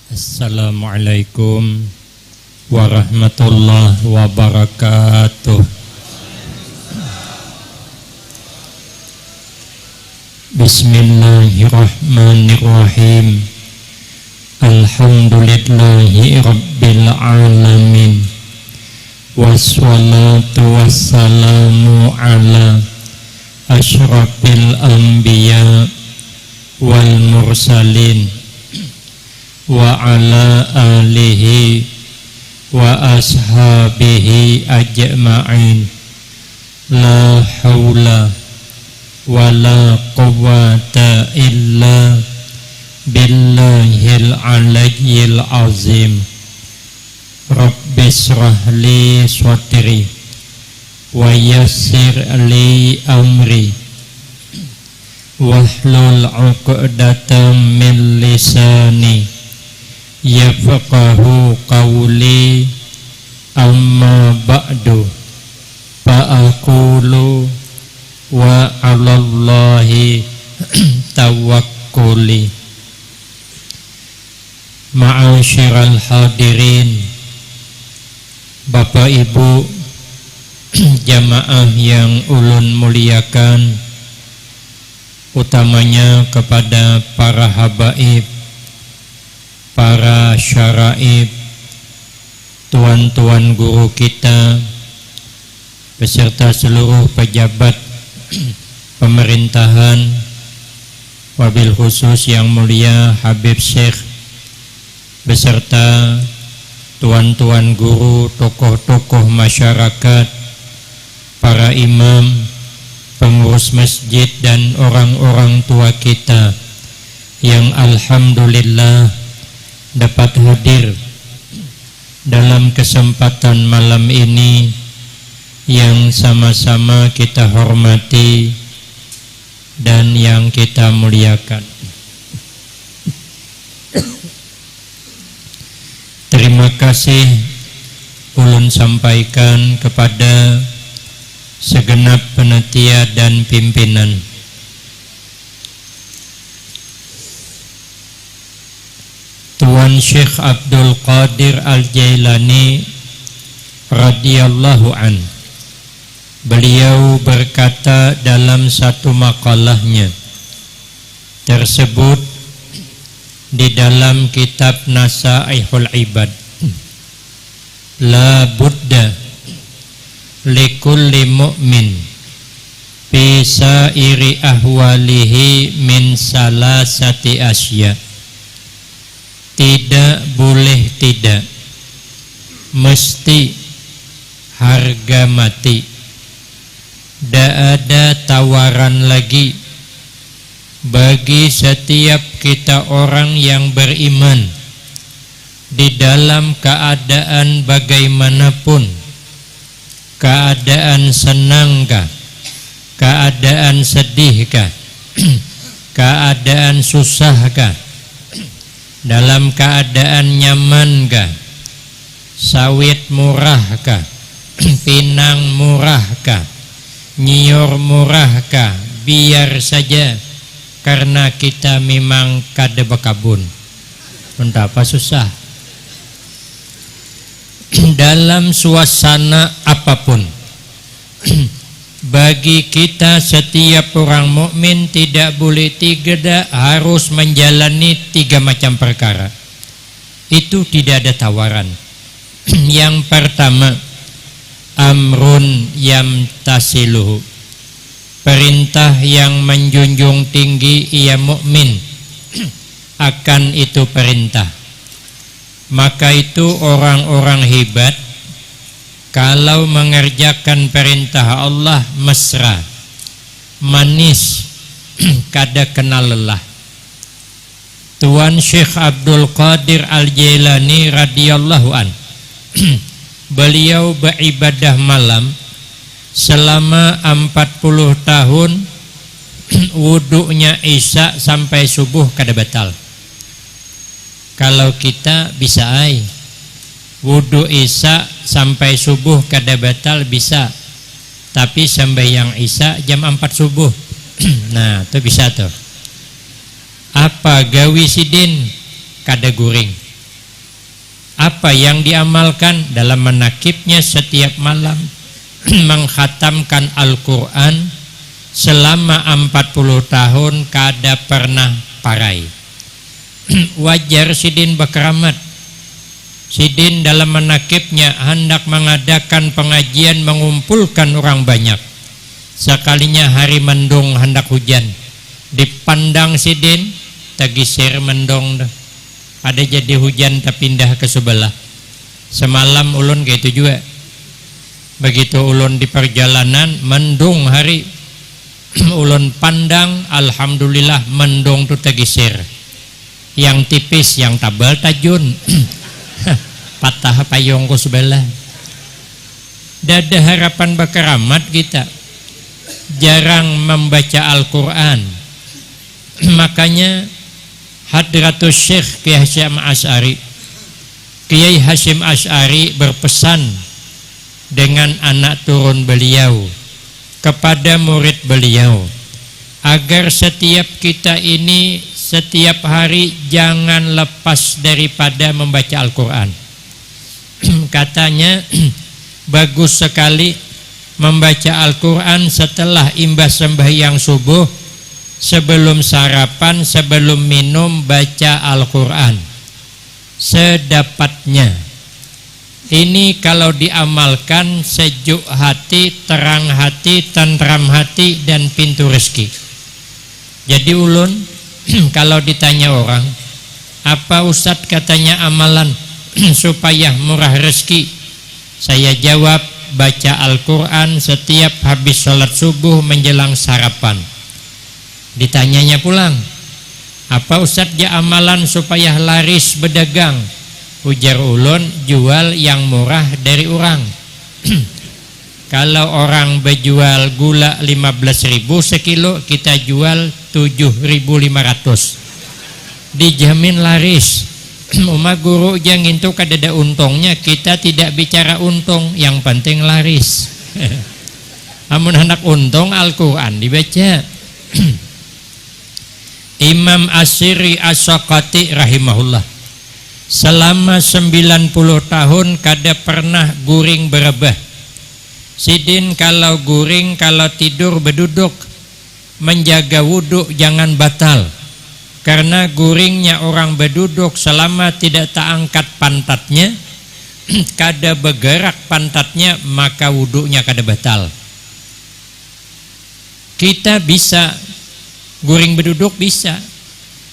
Assalamualaikum warahmatullahi wabarakatuh. Bismillahirrahmanirrahim. Alhamdulillahi rabbil alamin. Wassalatu wassalamu ala asyrafil anbiya wal mursalin wa ala alihi wa ashabihi ajma'in. La haula wa la quwwata illa billahil aliyyil azim. Rabbi shrah li sadri wa yassir li amri wahlul 'uqdatam min lisani yafqahu qawli. Amma ba'du, fa'aqulu wa 'alallahi tawakkuli. Ma'asyiral hadirin, Bapak Ibu jamaah yang ulun muliakan, utamanya kepada para habaib, para syaraib, tuan-tuan guru kita, beserta seluruh pejabat pemerintahan, wabil khusus yang mulia Habib Syekh, beserta tuan-tuan guru, tokoh-tokoh masyarakat, para imam, pengurus masjid, dan orang-orang tua kita yang alhamdulillah dapat hadir dalam kesempatan malam ini yang sama-sama kita hormati dan yang kita muliakan. Terima kasih ulun sampaikan kepada segenap panitia dan pimpinan. Tuan Syekh Abdul Qadir Al-Jailani radhiyallahu an, beliau berkata dalam satu makalahnya tersebut di dalam kitab Nasaihul Ibad, la budda likulli mu'min fi sairi ahwalihi min salasati asya. Tidak boleh tidak, mesti harga mati. Tidak ada tawaran lagi bagi setiap kita orang yang beriman di dalam keadaan bagaimanapun, keadaan senangkah, keadaan sedihkah, keadaan susahkah, dalam keadaan nyamankah, sawit murahkah, pinang murahkah, nyiur murahkah, biar saja, karena kita memang kada bekabun. Untuk apa susah? Dalam suasana apapun, bagi kita setiap orang mukmin tidak boleh tidak harus menjalani tiga macam perkara. Itu tidak ada tawaran. Yang pertama, amrun yamtasiluhu, perintah yang menjunjung tinggi ia mukmin akan itu perintah. Maka itu orang-orang hebat kalau mengerjakan perintah Allah mesra, manis, kada kenal lelah. Tuan Syekh Abdul Qadir Al-Jailani radhiyallahu an, beliau beribadah malam selama 40 tahun, wuduknya isya sampai subuh kada batal. Kalau kita bisa wudhu isya sampai subuh kada batal bisa, tapi sembahyang isya jam 4 subuh nah itu bisa tuh. Apa gawi sidin kada guring, Apa yang diamalkan? Dalam menakibnya setiap malam mengkhatamkan Al-Quran selama 40 tahun kada pernah parai. Wajar Sidin berkeramat. Sidin dalam menakibnya hendak mengadakan pengajian, mengumpulkan orang banyak. Sekalinya hari mendung hendak hujan, dipandang Sidin tagisir mendong dah. Ada jadi hujan tak pindah ke sebelah. Semalam ulun kayak itu juga. Begitu ulun di perjalanan mendung hari, ulun pandang, alhamdulillah mendung tu tagisir. Yang tipis, yang tabal tajun. Patah payung ku sebelah. Dada harapan berkeramat kita. Jarang membaca Al-Quran. Makanya Hadratus Syekh Kiai Hasyim Asy'ari, Kiai Hasyim Asy'ari berpesan dengan anak turun beliau kepada murid beliau agar setiap kita ini setiap hari jangan lepas daripada membaca Al-Quran. Katanya bagus sekali membaca Al-Quran setelah imbas sembahyang subuh, sebelum sarapan, sebelum minum, baca Al-Quran sedapatnya. Ini kalau diamalkan sejuk hati, terang hati, tentram hati, dan pintu rezeki. Jadi ulun kalau ditanya orang, apa Ustadz katanya amalan supaya murah rezeki? Saya jawab, baca Al-Quran setiap habis sholat subuh menjelang sarapan. Ditanyanya pulang, apa Ustadz ya amalan supaya laris berdagang? Ujar ulun, jual yang murah dari orang. Kalau orang berjual gula 15.000 sekilo, kita jual 7.500. Dijamin laris. Uma guru jangan itu kadada untungnya, kita tidak bicara untung, yang penting laris. Amun hendak untung Al-Quran dibaca. Imam Asy'ari As-Saqati rahimahullah selama 90 tahun kada pernah guring berebah. Sidin kalau guring, kalau tidur berduduk, menjaga wudhu jangan batal. Karena guringnya orang berduduk selama tidak terangkat pantatnya, kada bergerak pantatnya, maka wudhunya kada batal. Kita bisa guring berduduk bisa,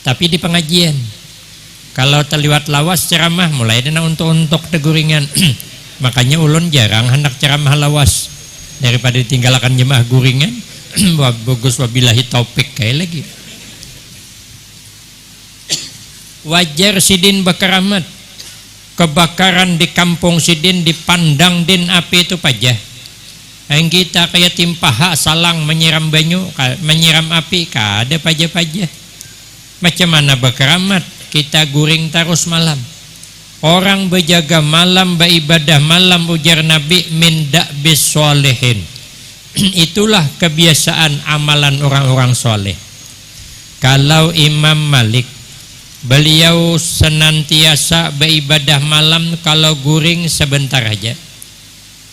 tapi di pengajian. Kalau terliwat lawas ceramah mulai dana untuk teguringan. Makanya ulun jarang hendak ceramah lawas daripada ditinggalkan jemaah guringan. Bagus wabillahi taufik kayak lagi. Wajar Sidin berkeramat. Kebakaran di kampung Sidin dipandang din api itu pajah. Yang kita kayak timpaha salang menyiram banyu, menyiram api, kada pajah-pajah. Macam mana berkeramat? Kita guring terus malam. Orang berjaga malam, beribadah malam, ujar Nabi, min da'bis solehin. Itulah kebiasaan amalan orang-orang soleh. Kalau Imam Malik, beliau senantiasa beribadah malam, kalau guring sebentar aja.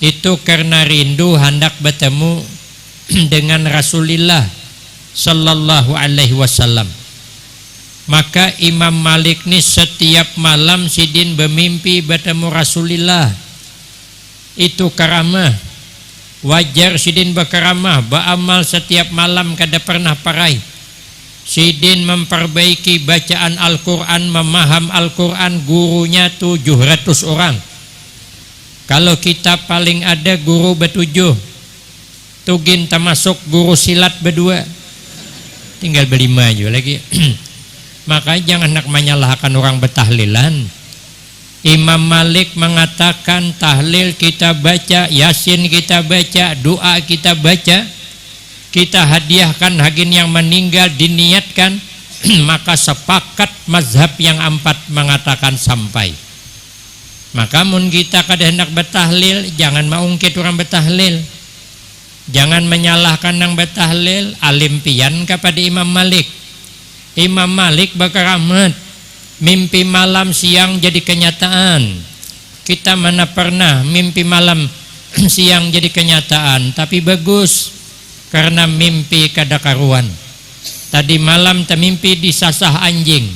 Itu karena rindu hendak bertemu dengan Rasulullah sallallahu alaihi wasallam. Maka Imam Malik ni setiap malam Sidin bermimpi bertemu Rasulullah. Itu karamah. Wajar Sidin berkaramah, beramal setiap malam kada pernah parai. Sidin memperbaiki bacaan Al-Quran, memaham Al-Quran, gurunya 700 orang. Kalau kita paling ada guru bertujuh, tugin termasuk guru silat berdua, tinggal berlima juga lagi. Maka jangan nak menyalahkan orang bertahlilan. Imam Malik mengatakan tahlil kita baca, yasin kita baca, doa kita baca, kita hadiahkan hagin yang meninggal, diniatkan, maka sepakat mazhab yang 4 mengatakan sampai. Maka mun kita kada hendak bertahlil, jangan maungkit orang bertahlil. Jangan menyalahkan yang bertahlil. Alim pian kepada Imam Malik. Imam Malik berkeramat, Mimpi malam siang jadi kenyataan. Kita mana pernah mimpi malam siang jadi kenyataan, tapi bagus karena mimpi kada karuan. Tadi malam termimpi disasah anjing,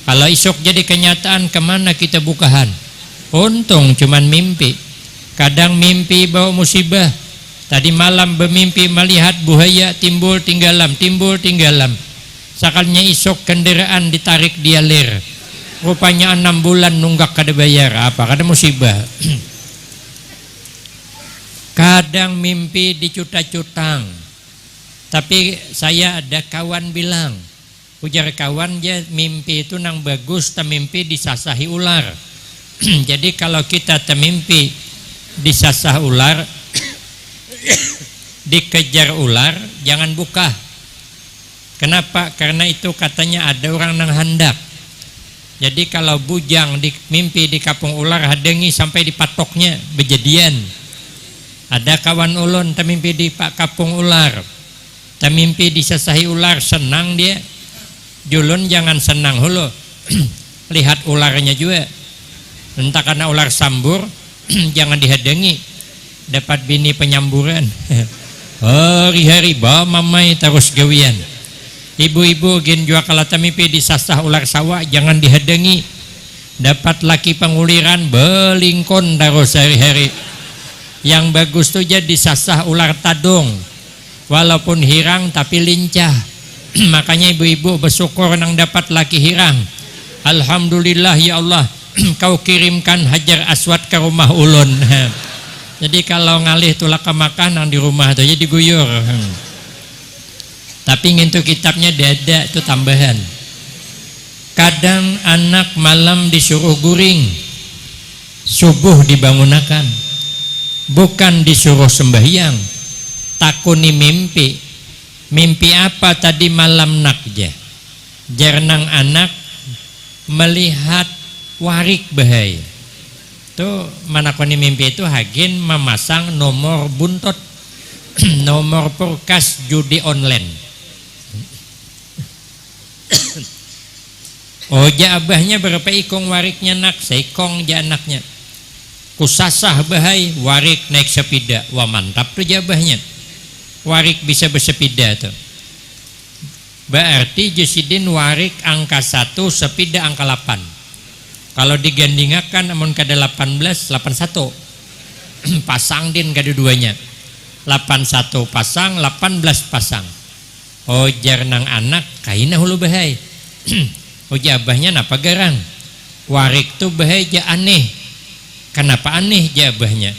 kalau esok jadi kenyataan kemana kita bukahan? Untung cuman mimpi. Kadang mimpi bawa musibah. Tadi malam bermimpi melihat buaya timbul tinggalam. Sakalnya esok kendaraan ditarik dia lir. Rupanya 6 bulan nunggak kada bayar. Apa? Kada musibah. Kadang mimpi dicuta-cutang. Tapi saya ada kawan bilang, ujar kawan dia mimpi itu nang bagus, temimpi disasahi ular. Jadi kalau kita temimpi disasah ular, dikejar ular, jangan buka. Kenapa? Karena itu katanya ada orang nang hendak. Jadi kalau bujang di mimpi di kapung ular hadengi sampai di patoknya bejadian. Ada kawan ulun temimpi di kapung ular, temimpi disasahi ular, senang dia. Julun jangan senang hulu. Lihat ularnya juga. Entah karena ular sambur, jangan dihadengi. Dapat bini penyamburan. Hari-hari bawa mamai terus gawian. Ibu-ibu gin jua kalau temimpi disasah ular sawah, jangan dihadengi. Dapat laki penguliran belingkon terus hari-hari. Yang bagus tuh jadi sasah ular tadung, walaupun hirang tapi lincah. Makanya ibu-ibu bersyukur nang dapat laki hirang. Alhamdulillah ya Allah, kau kirimkan hajar aswad ke rumah ulun. Jadi kalau ngalih tulak ke makanan di rumah tuh jadi guyur. Tapi ngintu kitabnya dada itu tambahan. Kadang anak malam disuruh guring, subuh dibangunakan, bukan disuruh sembahyang. Takuni mimpi. Mimpi apa tadi malam nakja? Jernang anak melihat warik bahaya. Tuh manakoni mimpi itu hagin memasang nomor buntot, nomor perkas judi online. Oh ja abahnya berapa ikong wariknya nak, seikong ja anaknya. Kusasah bahai warik naik sepeda. Wah mantap tuh jabahnya. Warik bisa bersepeda tuh. Berarti Jusidin warik angka 1, sepeda angka 8. Kalau digandingakan amun kada 18, 81. Pasang din kada duanya. 81 pasang, 18 pasang. Oh jar nang anak kaina hulu bahai. Oh jabahnya napa garang? Warik tuh bahai ja aneh. Kenapa aneh jabahnya?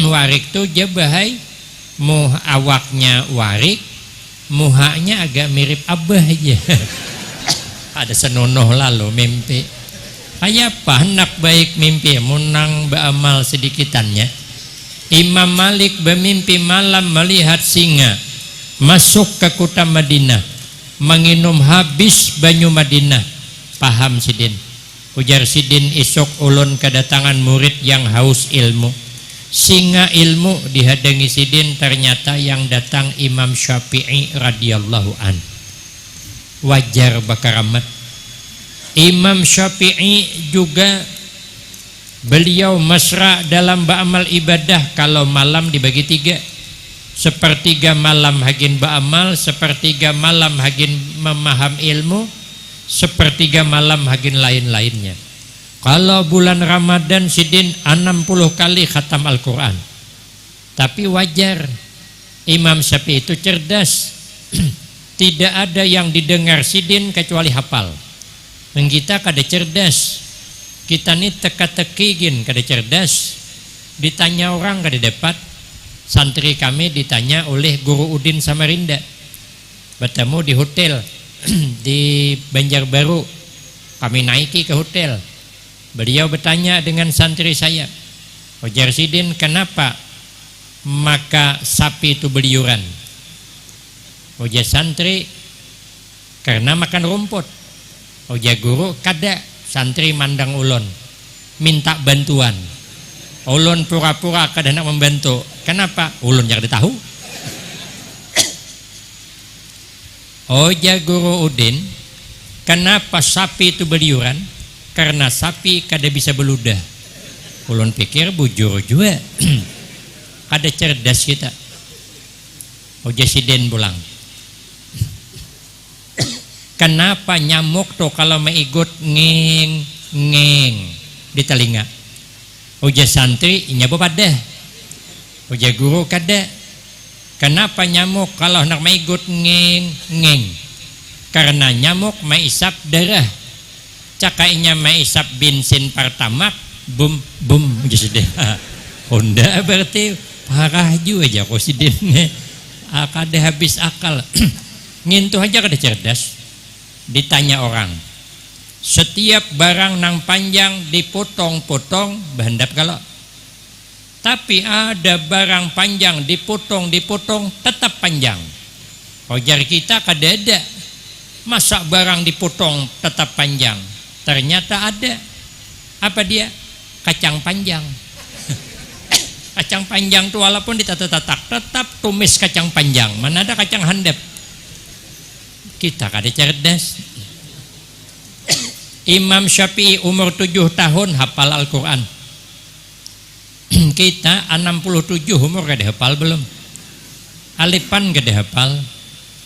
Warik tuh jabahai awaknya warik, muhanya agak mirip abah aja. Ada senonoh lalu mimpi. Ayapa hendak baik mimpi munang beramal sedikitannya. Imam Malik bermimpi malam melihat singa masuk ke kota Madinah, menginum habis banyu Madinah. Paham Sidin? Ujar Sidin, esok ulun kedatangan murid yang haus ilmu. Singa ilmu dihadangi Sidin, ternyata yang datang Imam Syafi'i radhiyallahu an. Wajar bakaramat. Imam Syafi'i juga beliau mesra dalam beramal ibadah. Kalau malam dibagi 3, sepertiga malam hagin beramal, sepertiga malam hagin memaham ilmu, sepertiga malam hagin lain-lainnya. Kalau bulan Ramadan Sidin 60 kali khatam Al-Quran. Tapi wajar, Imam Syafi'i itu cerdas. Tidak ada yang didengar Sidin kecuali hafal. Kita kada cerdas. Kita ni teka-teki gin kada cerdas. Ditanya orang kada dapat. Santri kami ditanya oleh Guru Udin Samarinda. Bertemu di hotel di Banjarbaru. Kami naiki ke hotel. Beliau bertanya dengan santri saya, ujar Sidin, kenapa maka sapi itu beliuran? Ujar santri, karena makan rumput. Ujar guru, kada. Santri mandang ulun, minta bantuan. Ulun pura-pura kada nak membantu. Kenapa? Ulun yang tahu. Ujar Guru Udin, Kenapa sapi itu beliuran? Karena sapi kada bisa beludah. Ulun pikir bujur juga. Kada cerdas kita. Ojasiden pulang. Kenapa nyamuk tuh kalau meigut ngeng ngeng di telinga? Uja santri nyabu pada. Uja guru kada. Kenapa nyamuk kalau nak meigut ngeng ngeng? Karena nyamuk maisap darah. Cakainya maisap bensin pertamax, bum bum jadi Honda berarti parah juga aja kosidennya. Kada habis akal. Ngintu aja kada cerdas. Ditanya orang, setiap barang nang panjang dipotong-potong behendap kalau. Tapi ada barang panjang dipotong tetap panjang. Ujar kita kada ada. Masa barang dipotong tetap panjang? Ternyata ada. Apa dia? Kacang panjang. Kacang panjang itu walaupun ditatak-tatak tetap tumis kacang panjang. Mana ada kacang handap? Kita kada cerdas. Imam Syafi'i umur 7 tahun hafal Al-Quran. Kita 67 umur kada hafal belum. Alifan kada hafal.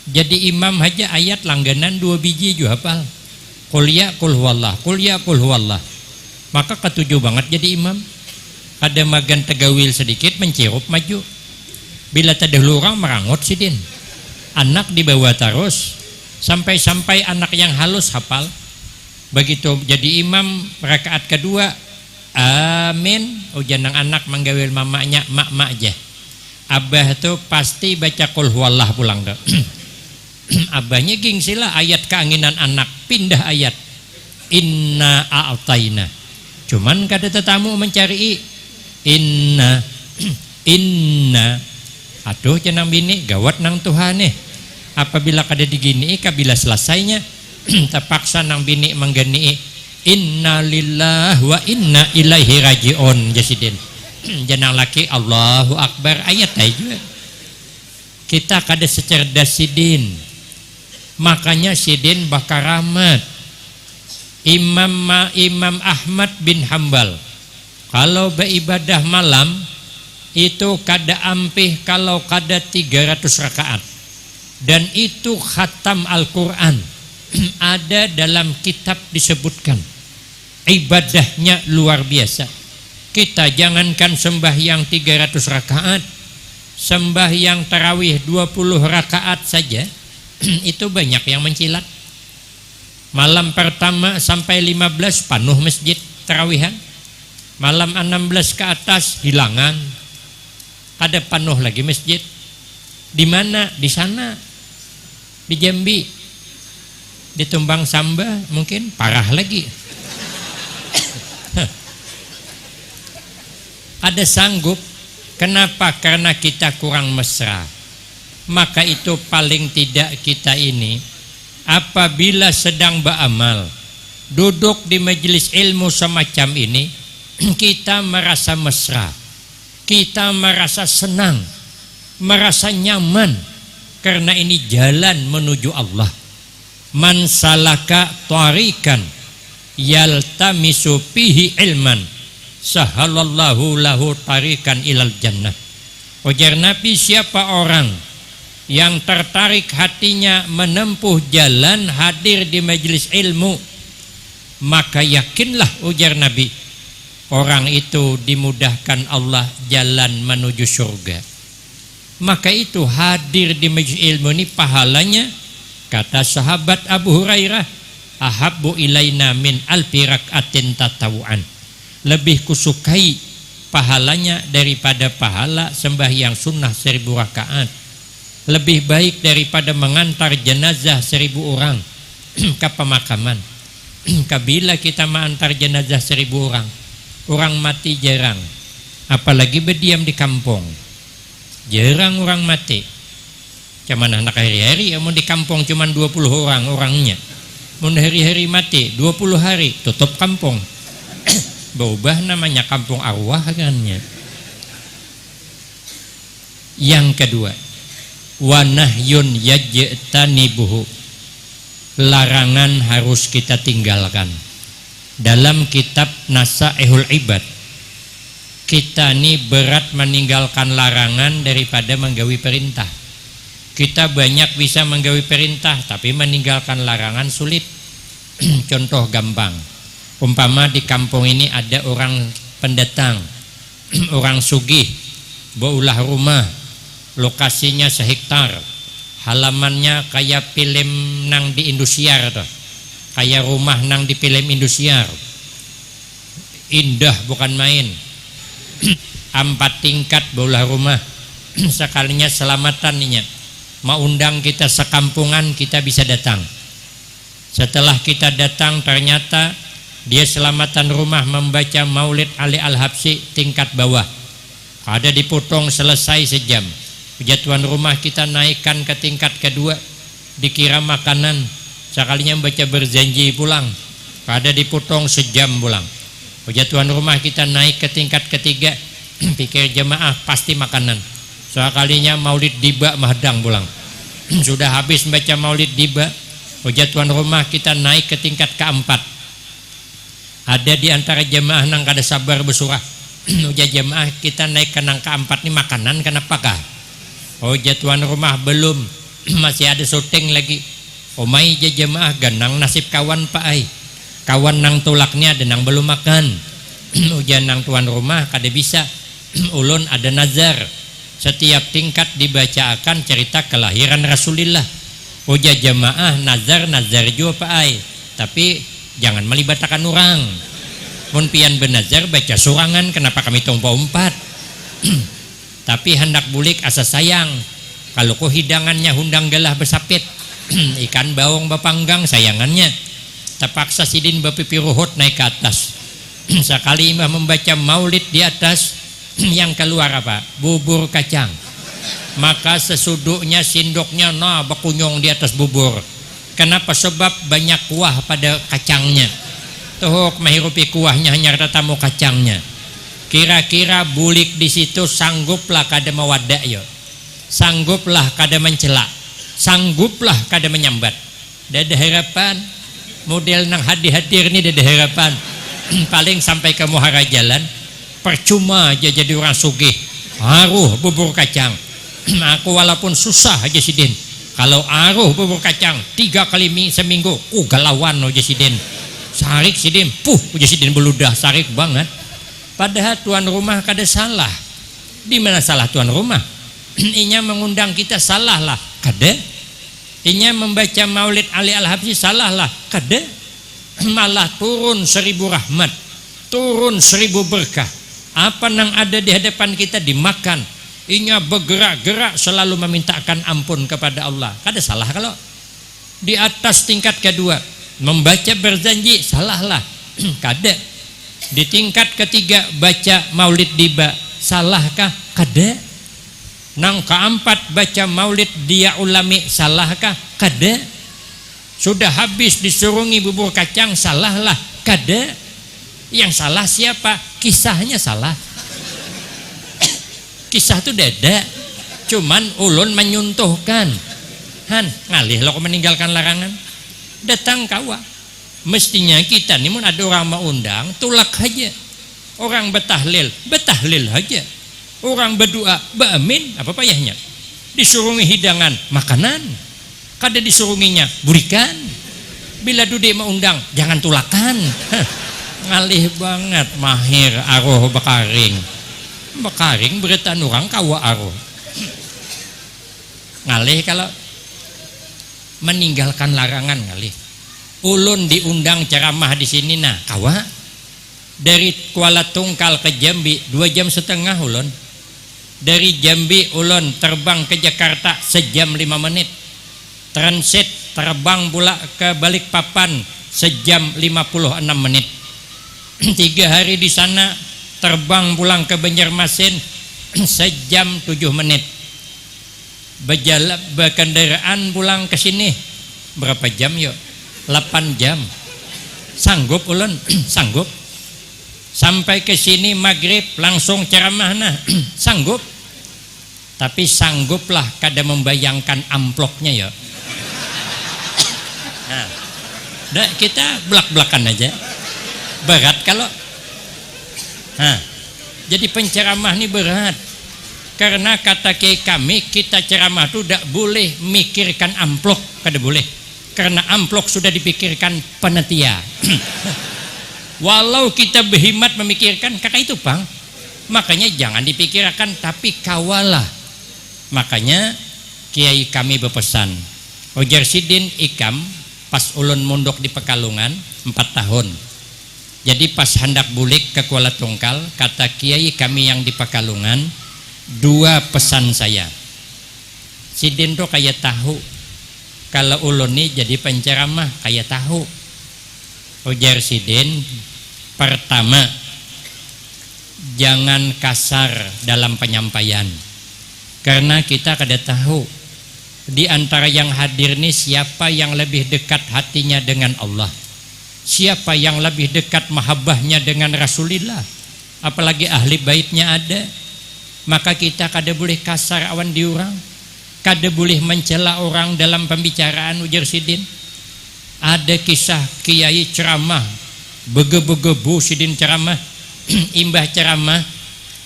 Jadi imam aja ayat langganan 2 biji juga hafal. Qul ya qul huwallah, qul ya qul huwallah. Maka ketujuh banget jadi imam. Kada magan tegawil sedikit mencirup maju. Bila tadahulu orang merangut sidin. Anak dibawa terus sampai anak yang halus hafal. Begitu jadi imam rakaat kedua, amin. Ujian anak menggawil mamanya mak aja. Abah tuh pasti baca qul huwallah pulang dah. Abahnya gingsila ayat keanginan anak pindah ayat inna a'taina. Cuman kada tetamu mencari inna aduh cenang bini gawat nang Tuhan nih. Apabila kada digini kabila selesainya terpaksa nang bini menggeni inna lillahi wa inna ilaihi rajiun jasidin. Janang laki Allahu Akbar ayat aja. Kita kada secerdas sidin. Makanya sidin bakaramat. Imam Ahmad bin Hambal kalau beribadah malam itu kada ampih kalau kada 300 rakaat. Dan itu khatam Al-Quran. Ada dalam kitab disebutkan. Ibadahnya luar biasa. Kita jangankan sembahyang 300 rakaat, sembahyang tarawih 20 rakaat saja itu banyak yang mencilat. Malam pertama sampai 15 penuh masjid tarawihan. Malam 16 ke atas hilangan. Ada penuh lagi masjid. Di mana? Di sana. Di Jambi. Di Tumbang Samba mungkin parah lagi. Ada sanggup. Kenapa? Karena kita kurang mesra. Maka itu paling tidak kita ini apabila sedang beramal, duduk di majelis ilmu semacam ini, kita merasa mesra, kita merasa senang, merasa nyaman, karena ini jalan menuju Allah. Man salaka tarikan yaltamisu fihi ilman sahalallahu lahu tarikan ilal jannah. Ujar Nabi, siapa orang yang tertarik hatinya menempuh jalan hadir di majelis ilmu, maka yakinlah ujar Nabi, orang itu dimudahkan Allah jalan menuju surga. Maka itu hadir di majelis ilmu ini pahalanya, kata sahabat Abu Hurairah, ahabbu ilaina min alfi rak'atin tatawuan. Lebih kusukai pahalanya daripada pahala sembahyang sunnah 1000 rakaat. Lebih baik daripada mengantar jenazah 1000 orang ke pemakaman. Kabila kita mengantar jenazah 1000 orang, orang mati jarang, apalagi berdiam di kampung, jarang orang mati. Cuman anak hari-hari mau di kampung cuman 20 orang orangnya, mau hari-hari mati 20 hari tutup kampung. Berubah namanya kampung arwah kannya. Yang kedua, wa nahyun yajtanibuhu, larangan harus kita tinggalkan. Dalam kitab Nasaihul Ibad, kita ini berat meninggalkan larangan daripada menggawi perintah. Kita banyak bisa menggawi perintah, tapi meninggalkan larangan sulit. Contoh gampang, umpama di kampung ini ada orang pendatang, orang sugih, baulah rumah, lokasinya sehektar, halamannya kayak film nang di Indosiar tuh, kayak rumah nang di film Indosiar, indah bukan main. 4 tingkat baulah rumah. Sekalinya selamatan ninya, mau undang kita sekampungan, kita bisa datang. Setelah kita datang, ternyata dia selamatan rumah membaca Maulid Ali Al-Habsyi tingkat bawah, ada dipotong selesai sejam. Tuan rumah kita naikkan ke tingkat kedua, dikira makanan, sekalinya membaca berjanji pulang, ada dipotong sejam pulang. Tuan rumah kita naik ke tingkat ketiga, pikir jemaah pasti makanan, sekalinya maulid diba mahadang pulang. Sudah habis membaca maulid diba, tuan rumah kita naik ke tingkat keempat, ada di antara jemaah nang kada sabar bersurah, jemaah kita naik ke nang keempat ini makanan kenapakah? Tuan rumah belum, masih ada syuting lagi. Omai jemaah ganang nasib kawan pak ai, kawan nang tulaknya ada nang belum makan. Ujian nang tuan rumah kada bisa. Ulun ada nazar, setiap tingkat dibacakan cerita kelahiran Rasulullah. Ujian jemaah nazar juga pak ai, tapi jangan melibatkan orang. Mun pian benazar baca surangan, kenapa kami tompo 4? Tapi hendak bulik asa sayang, kalau ko hidangannya hundang galah besapit, ikan bawang bapanggang sayangannya, terpaksa sidin bapipi ruhut naik ke atas. Sekali imam membaca maulid di atas, yang keluar apa? Bubur kacang. Maka sesuduknya sindoknya bakunyong di atas bubur. Kenapa? Sebab banyak kuah pada kacangnya. Tuh mahirupi kuahnya hanya tatamu kacangnya. Kira-kira bulik di situ sangguplah kada mawadak yo, sangguplah kada mencela, sangguplah kada menyambat. Dada harapan model nang hadir ni dada harapan. Paling sampai ke muhara jalan, percuma aja jadi orang sugih, aruh bubur kacang. Aku walaupun susah aja sidin, kalau aruh bubur kacang 3 kali seminggu, galauan aja sidin, sarik sidin, aja sidin beludah, sarik banget. Padahal tuan rumah kada salah. Di mana salah tuan rumah? Inya mengundang kita salah lah, kada. Inya membaca maulid Ali Al-Habsyi salah lah, kada. Malah turun 1000 rahmat, turun 1000 berkah. Apa nang ada di hadapan kita dimakan. Inya bergerak-gerak selalu memintakan ampun kepada Allah. Kada salah kalau di atas tingkat kedua membaca berjanji salah lah, kada. Di tingkat ketiga baca maulid diba salahkah? Kada. Nang keempat baca maulid dia ulami salahkah? Kada. Sudah habis disurungi bubur kacang salahlah? Kada. Yang salah siapa? Kisahnya salah. Kisah itu dada, cuman ulun menyuntuhkan. Han ngalih lo meninggalkan larangan, datang kawa. Mestinya kita nih mun ada orang mau undang tulak aja. Orang betahlil aja. Orang berdoa baamin apa payahnya? Disurungi hidangan makanan, kada disurunginya burikan. Bila dude mau undang jangan tulakan. Ngalih banget mahir aroh bakaring beretan orang kawa aroh. Ngalih kalau meninggalkan larangan ngalih. Ulun diundang ceramah di sini nah kawa dari Kuala Tungkal ke Jambi 2,5 jam ulun. Dari Jambi ulun terbang ke Jakarta 1 jam 5 menit. Transit terbang pula ke Balikpapan 1 jam 56 menit. 3 hari di sana, terbang pulang ke Banjarmasin 1 jam 7 menit. Berjalan berkendaraan pulang ke sini berapa jam yuk? 8 jam. Sanggup ulun? Sanggup. Sampai ke sini maghrib langsung ceramah nah. Sanggup. Tapi sangguplah kada membayangkan amplopnya ya. Nah, kita belak-belakan aja. Berat kalau jadi penceramah ini berat. Karena kata kiai kami, kita ceramah itu tidak boleh mikirkan amplok, kada boleh. Karena amplok sudah dipikirkan panitia. Walau kita berhimmat memikirkan, kata itu bang, makanya jangan dipikirkan tapi kawalah. Makanya kiai kami berpesan, Ujar Sidin ikam pas ulun mondok di Pekalongan 4 tahun. Jadi pas hendak bulik ke Kuala Tungkal, kata kiai kami yang di Pekalongan, 2 pesan saya. Sidin tuh kayak tahu, kalau ulun nih jadi penceramah kayak tahu. Ujar Sidin, pertama, jangan kasar dalam penyampaian, karena kita kada tahu di antara yang hadir nih siapa yang lebih dekat hatinya dengan Allah, siapa yang lebih dekat mahabbahnya dengan Rasulullah, apalagi ahli baitnya ada. Maka kita kada boleh kasar awan diurang, kada boleh mencela orang dalam pembicaraan. Ujar Sidin, ada kisah kiai ceramah bege-begebu Sidin ceramah imbah ceramah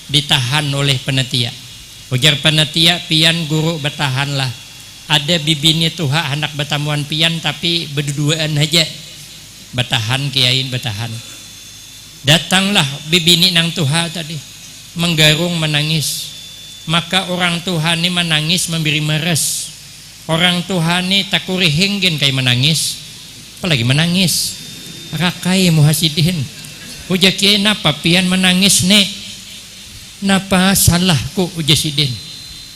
ditahan oleh panitia. Ujar panitia, pian guru bertahanlah, ada bibini tuha anak betamuan pian tapi berduaan aja. Bertahan kiai, bertahan. Datanglah bibini nang tuha tadi menggarung menangis. Maka orang Tuhan ini menangis memberi meres. Orang Tuhan ini takuri hinggin kayak menangis, apalagi menangis rakai muhasidin. Ujar kiai, napa pian menangis nek? Napa salahku? Ujar Sidin,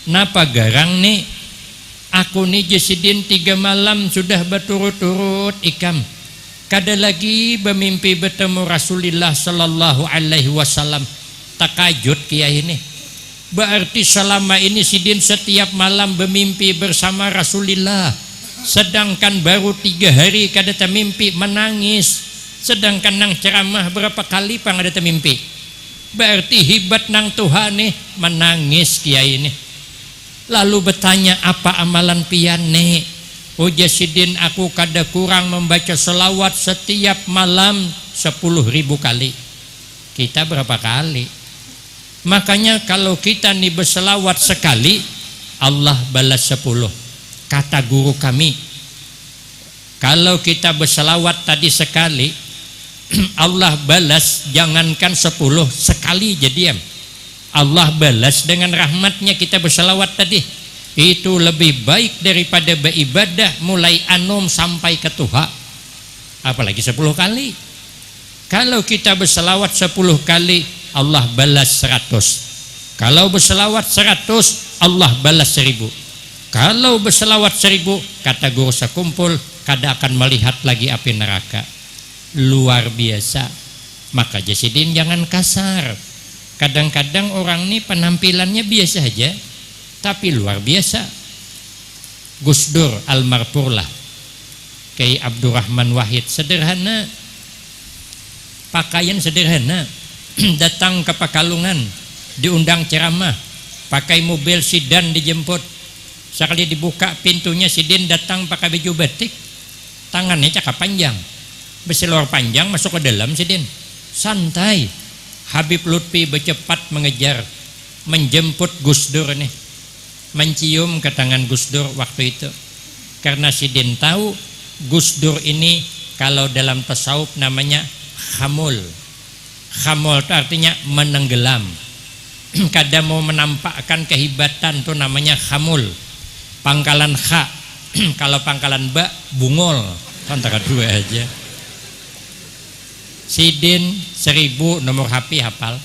napa garang nek? Aku nih Jasidin 3 malam sudah berturut-turut ikam, kada lagi bermimpi bertemu Rasulullah sallallahu alaihi wasallam. Takajud kiai ini, berarti selama ini Sidin setiap malam bermimpi bersama Rasulullah, sedangkan baru 3 hari kada termimpi menangis. Sedangkan nang ceramah berapa kali pang ada termimpi. Berarti hibat nang Tuhan nih menangis kiai ini. Lalu bertanya, apa amalan pian nih? Ujar Sidin, aku kada kurang membaca selawat setiap malam 10.000 kali. Kita berapa kali? Makanya kalau kita nih berselawat sekali, Allah balas 10. Kata guru kami, kalau kita berselawat tadi sekali, Allah balas jangankan 10 sekali jadi Allah balas dengan rahmatnya kita berselawat tadi. Itu lebih baik daripada beribadah mulai anum sampai ke tuha, apalagi 10 kali. Kalau kita berselawat 10 kali, Allah balas 100. Kalau berselawat 100, Allah balas 1000. Kalau berselawat 1000, kata guru sekumpul, kada akan melihat lagi api neraka. Luar biasa. Maka Jasidin jangan kasar. Kadang-kadang orang ini penampilannya biasa aja, tapi luar biasa. Gus Dur almarhum Kiai Abdurrahman Wahid sederhana, pakaian sederhana, datang ke Pekalongan, diundang ceramah, pakai mobil Sidan dijemput. Sekali dibuka pintunya, Sidin datang pakai baju batik, tangannya cakap panjang, berselor panjang, masuk ke dalam. Sidin santai. Habib Lutfi bercepat mengejar, menjemput Gus Dur nih, mencium ke tangan Gus Dur waktu itu. Karena Sidin tahu Gus Dur ini kalau dalam tasawuf namanya khamul. Khamul itu artinya menenggelam. Kadang mau menampakkan kehebatan tuh namanya khamul. Pangkalan kha, kalau pangkalan ba bungol, antara 2 aja. Sidin 1000 nomor HP hafal.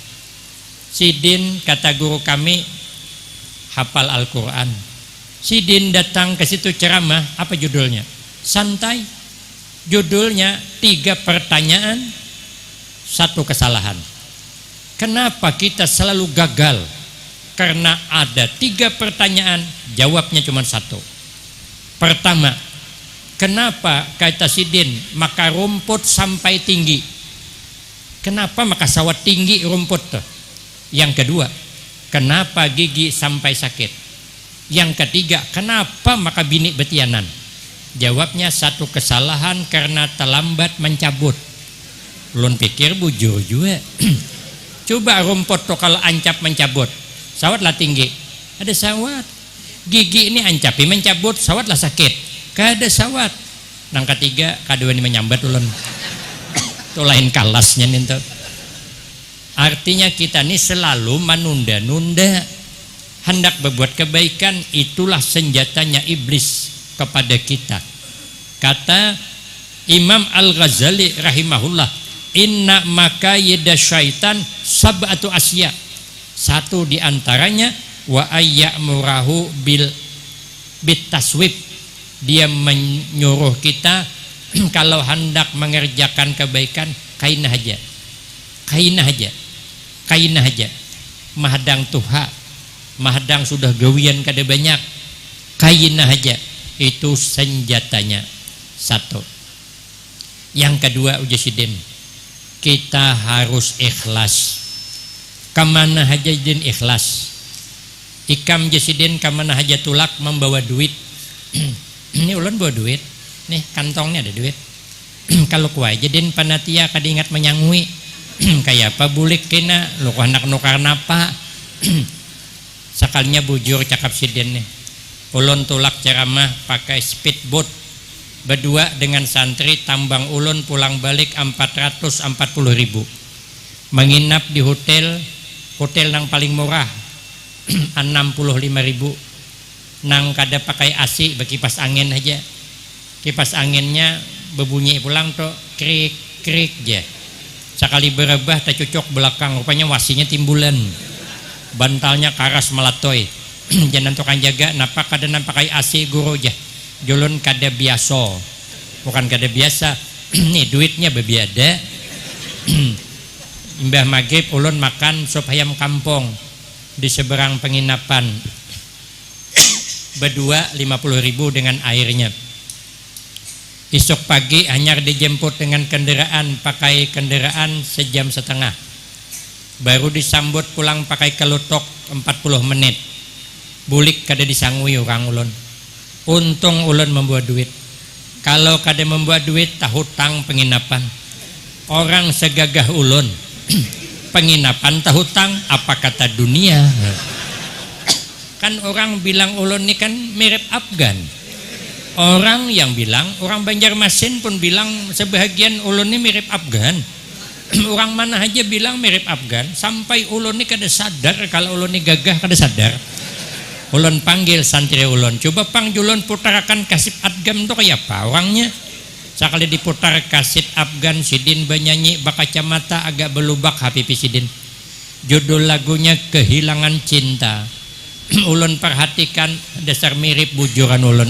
Sidin kata guru kami hafal Al-Quran. Sidin datang ke situ ceramah, apa judulnya? Santai. Judulnya 3 pertanyaan 1 kesalahan. Kenapa kita selalu gagal? Karena ada 3 pertanyaan, jawabnya cuma 1. Pertama, kenapa kata Sidin maka rumput sampai tinggi? Kenapa maka sawat tinggi rumput tuh? Yang kedua, kenapa gigi sampai sakit? Yang ketiga, kenapa maka bini betianan? Jawabnya satu kesalahan karena terlambat mencabut. Ulun pikir bujur juga. Coba rumput tuh kalau ancap mencabut, sawat lah tinggi. Ada sawat. Gigi ini ancapi mencabut, sawat lah sakit. Kada sawat. Nang ketiga kadua ini menyambat ulun. Itu lain kalasnya nih tuh. Artinya kita ini selalu menunda-nunda. Hendak berbuat kebaikan, itulah senjatanya iblis kepada kita. Kata Imam Al-Ghazali rahimahullah, inna makayida syaitan sab'atu asya. Satu diantaranya wa ayyamurahu bil bitaswib. Dia menyuruh kita kalau hendak mengerjakan kebaikan, kainah aja mahadang tuha, mahadang sudah gawian kada banyak, kainah aja. Itu senjatanya satu. Yang kedua ujasidin, kita harus ikhlas. Kemana aja din ikhlas. Ikam jasidin kemana aja tulak membawa duit. Ini ulun bawa duit, nih kantongnya ada duit. Kalau kuai jadin panatia kadingat menyangui. Kayak apa bulik kena lu anak nukar napa. Sekalinya bujur cakap sidin nih. Ulun tulak ceramah pakai speedboat berdua dengan santri, tambang ulun pulang balik 440.000. Menginap di hotel nang paling murah 65.000. Nang kada pakai AC, berkipas angin aja. Kipas anginnya berbunyi pulang tuh krik krik aja. Sekali berebah tak cocok belakang, rupanya wasinya timbulan. Bantalnya karas melatoy. Jangan tukang jaga, napa kada pakai AC guru aja. Julun kada biasa. Bukan kada biasa. Nih duitnya bebiada. Imbah maghrib ulun makan sop ayam kampung di seberang penginapan. Berdua 50.000 dengan airnya. Esok pagi hanya dijemput dengan kendaraan, pakai kendaraan sejam setengah. Baru disambut pulang pakai kelutok 40 menit. Bulik kada disangui orang ulun. Untung ulun membuat duit. Kalau kada membuat duit tak hutang penginapan. Orang segagah ulun penginapan tak hutang, apa kata dunia. Kan orang bilang ulun ini kan mirip Afgan. Orang yang bilang, orang Banjarmasin pun bilang sebahagian ulun ini mirip Afgan. Orang mana aja bilang mirip Afgan. Sampai ulun ini kada sadar kalau ulun ini gagah, kada sadar. Ulun panggil santri ulun, coba pang julun putarakan kasih Afgan itu kayak apa orangnya. Sekali diputar kaset Afgan, sidin banyanyi bakacamata agak belubak Habibie sidin. Judul lagunya Kehilangan Cinta. Ulun perhatikan dasar mirip bujuran ulun.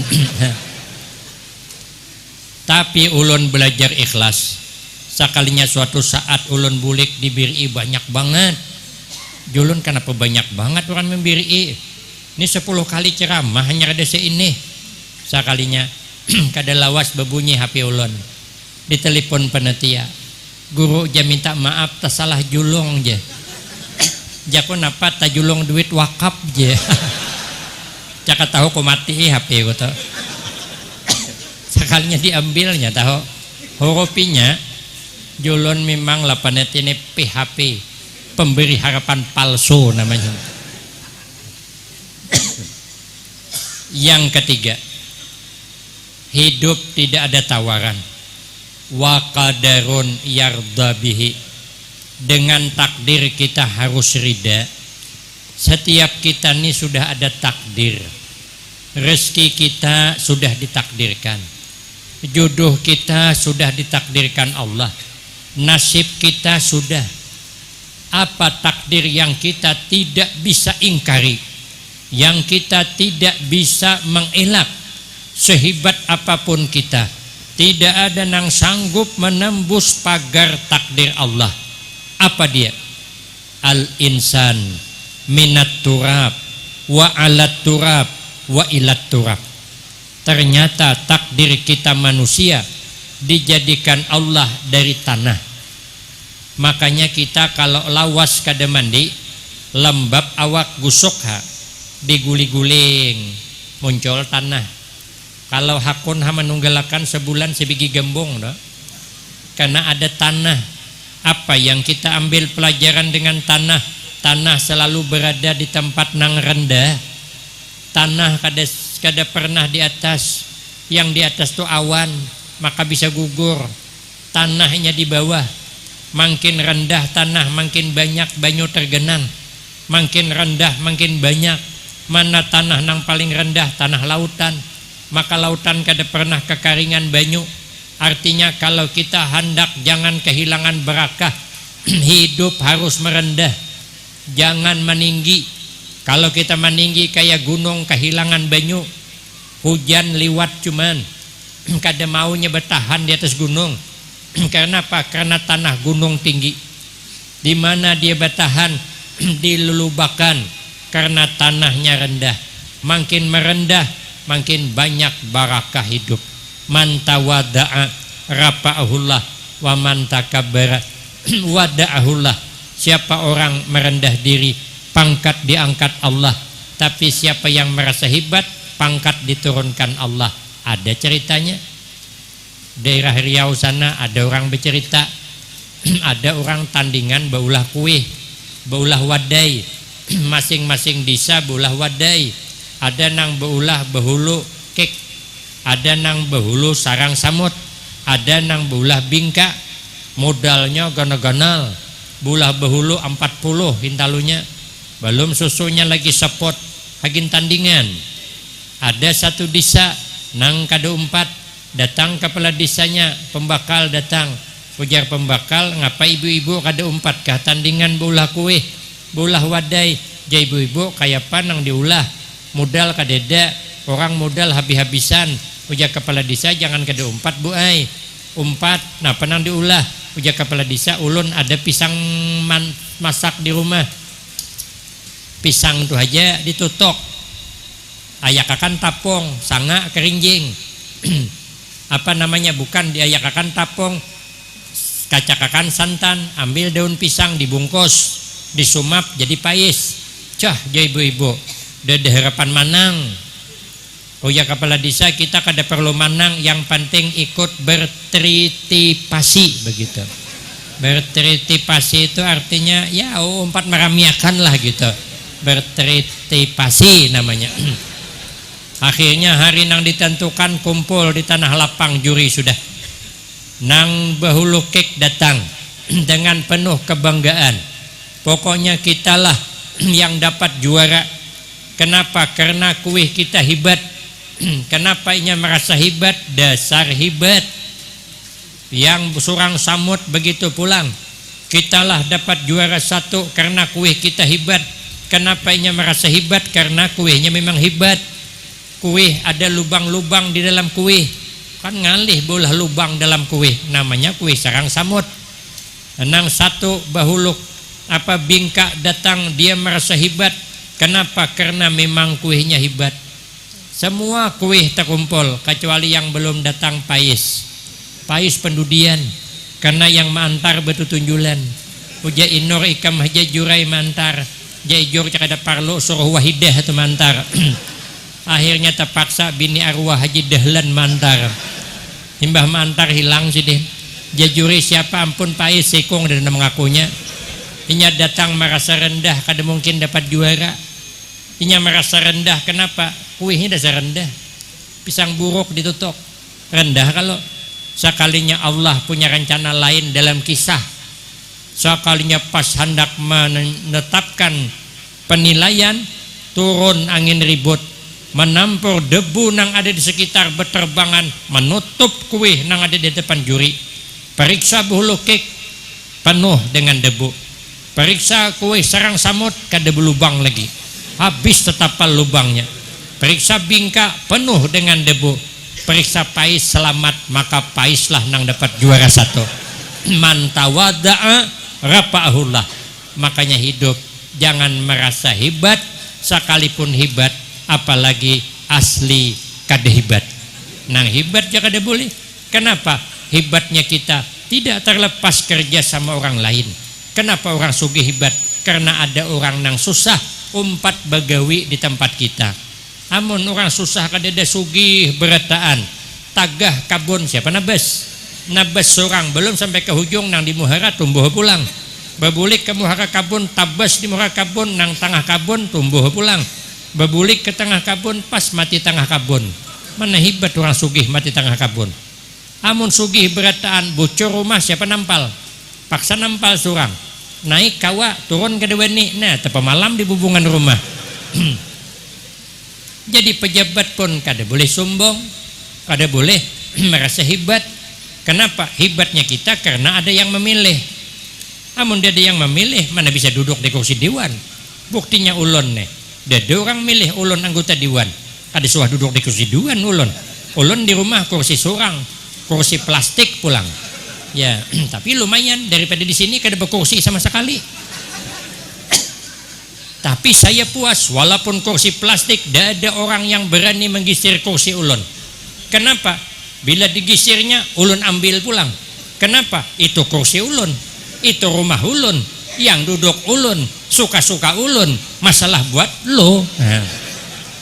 Tapi ulun belajar ikhlas. Sekalinya suatu saat ulun bulik dibiri banyak banget. Julun kenapa banyak banget orang membiri? Ini 10 kali ceramah hanya ada ini. Sekalinya kada lawas berbunyi HP ulun. Ditelepon panitia. Guru ja minta maaf tak salah julung je. Jakun apa tak julung duit wakaf je. Caka tahu kau mati HP ku tahu. Sekalinya diambilnya tahu. Hurupinya julun memang lapanet ini PHP, pemberi harapan palsu namanya. Yang ketiga, hidup tidak ada tawaran. Wa qadarun yarda bihi. Dengan takdir kita harus rida. Setiap kita ini sudah ada takdir. Rezeki kita sudah ditakdirkan. Jodoh kita sudah ditakdirkan Allah. Nasib kita sudah. Apa takdir yang kita tidak bisa ingkari, yang kita tidak bisa mengelak? Sehebat apapun kita, tidak ada yang sanggup menembus pagar takdir Allah. Apa dia? Al-insan minat turab wa alat turab wa ilat turab. Ternyata takdir kita manusia dijadikan Allah dari tanah. Makanya kita kalau lawas kada mandi, lembab awak gusok ha, diguli-guling muncul tanah. Kalau hakun menunggalakan sebulan sebiji gembong dah. Karena ada tanah. Apa yang kita ambil pelajaran dengan tanah? Tanah selalu berada di tempat nang rendah. Tanah kada pernah di atas. Yang di atas tu awan, maka bisa gugur. Tanahnya di bawah. Makin rendah tanah, makin banyak banyu tergenang. Makin rendah, makin banyak. Mana tanah nang paling rendah? Tanah lautan. Maka lautan kada pernah kekeringan banyu. Artinya kalau kita hendak jangan kehilangan berakah, hidup harus merendah, jangan meninggi. Kalau kita meninggi kayak gunung kehilangan banyu, hujan liwat cuman kada maunya bertahan di atas gunung. Karena apa? Karena tanah gunung tinggi. Di mana dia bertahan? Dilulubakan. Karena tanahnya rendah. Makin merendah, makin banyak barakah hidup. Man tawada'a rafa'ahullah wa man takabbara wada'ahullah. Siapa orang merendah diri, pangkat diangkat Allah. Tapi siapa yang merasa hebat, pangkat diturunkan Allah. Ada ceritanya. Daerah Riau sana ada orang bercerita. Ada orang tandingan baulah kue, baulah wadai. Masing-masing desa baulah wadai. Ada nang baulah bahulu kek, ada nang bahulu sarang samut, ada nang baulah bingka. Modalnya ganal-ganal. Bulah bahulu 40 hintalunya. Belum susunya lagi sepot, agin tandingan. Ada satu desa nang kada umpat, datang kepala desanya, pembakal datang. Ujar pembakal, ngapa ibu-ibu kada umpat kah tandingan baulah kue, baulah wadai. Jai ibu-ibu kayak panang diulah. Modal kadeda, orang modal habis-habisan. Ujar kepala desa, jangan kada umpat bu ai. Umpat, nah panang diulah. Ujar kepala desa, ulun ada pisang masak di rumah. Pisang itu aja ditutok. Ayakakan tapong, sanga kerinjing. Apa namanya? Bukan diayakakan tapong, kacakakan santan, ambil daun pisang dibungkus, disumap jadi pais. Cah, jai ibu-ibu, ada harapan manang. Oh ya kepala desa, kita kada perlu manang, yang penting ikut bertritipasi begitu. Bertritipasi itu artinya ya umpat meramiakan lah gitu. Bertritipasi namanya. Akhirnya hari nang ditentukan kumpul di tanah lapang juri sudah. Nang bahulu kek datang dengan penuh kebanggaan. Pokoknya kitalah yang dapat juara. Kenapa? Karena kuih kita hebat. Kenapa inya merasa hebat? Dasar hebat. Yang surang samut begitu pulang, kitalah dapat juara 1 karena kuih kita hebat. Kenapa inya merasa hebat? Karena kuihnya memang hebat. Kuih ada lubang-lubang di dalam kuih, kan ngalih bolah lubang dalam kuih, namanya kuih sarang samut. Nang satu bahuluk bingka datang, dia merasa hebat. Kenapa? Karena memang kuihnya hebat. Semua kuih terkumpul kecuali yang belum datang pais. Pais pendudian. Karena yang mantar betul tunjulan. Uja inur ikam haja jurai mantar. Jaijur cakada parlo suruh wahidah itu mantar. Akhirnya terpaksa bini arwah haji dahlan mantar. Himbah mantar hilang sih deh. Jajuri siapa ampun pais sekong dan mengakunya. Inya datang merasa rendah, kada mungkin dapat juara. Inya merasa rendah, kenapa? Kuihnya dasar rendah. Pisang buruk ditutuk, rendah. Kalau sekalinya Allah punya rencana lain dalam kisah, sekalinya pas hendak menetapkan penilaian, turun angin ribut, menampur debu nang ada di sekitar berterbangan, menutup kuih nang ada di depan juri. Periksa bulu kek penuh dengan debu. Periksa kuih sarang samut kada berlubang lagi, habis tetapal lubangnya. Periksa bingka penuh dengan debu. Periksa pais selamat, maka paislah nang dapat juara 1. Man tawada'a rafa'ahullah. Makanya hidup jangan merasa hebat, sekalipun hebat apalagi asli kada hebat. Nang hebat ya kada boleh. Kenapa? Hebatnya kita tidak terlepas kerja sama orang lain. Kenapa orang sugih hebat? Karena ada orang nang susah umpat bagawi di tempat kita. Amun orang susah kadada sugih berataan tagah kabun siapa nabas seorang belum sampai ke hujung nang di muhara tumbuh pulang, babulik ke muhara kabun tabas di muhara kabun nang tengah kabun tumbuh pulang, babulik ke tengah kabun pas mati tengah kabun. Mana hebat orang sugih mati tengah kabun. Amun sugih berataan bocor rumah siapa nampal, paksa nampal seorang naik kawa turun ke deweni nah tepa malam di bubungan rumah. Jadi pejabat pun kada boleh sombong, kada boleh merasa hebat. Kenapa? Hebatnya kita karena ada yang memilih. Amun dia ada yang memilih, mana bisa duduk di kursi dewan? Buktinya ulun nih, ada orang milih ulun anggota dewan, kada suah duduk di kursi dewan ulun. Ulun di rumah kursi seorang, kursi plastik pulang. Ya, tapi lumayan daripada di sini kada berkursi sama sekali. Tapi saya puas walaupun kursi plastik, tidak ada orang yang berani menggisir kursi ulun. Kenapa? Bila digisirnya ulun ambil pulang. Kenapa? Itu kursi ulun, itu rumah ulun, yang duduk ulun, suka-suka ulun, masalah buat lo. Nah,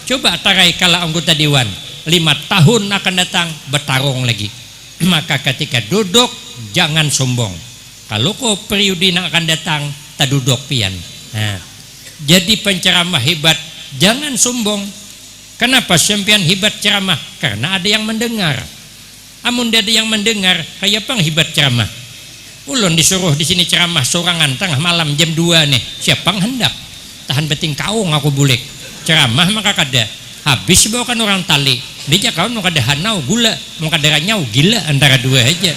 coba tarai kala anggota dewan 5 tahun akan datang bertarung lagi. Maka ketika duduk jangan sombong. Kalau kau periode yang akan datang tak duduk pian. Nah, jadi penceramah hebat jangan sombong. Kenapa sempian hebat ceramah? Karena ada yang mendengar. Amun ada yang mendengar kayak pang hebat ceramah. Ulun disuruh di sini ceramah sorangan tengah malam jam 2 nih. Siapa hendak tahan beting kaung aku bulik ceramah maka kada habis bawakan orang tali dia kau mau kada hanau gula mau kada ranyau gila antara dua aja.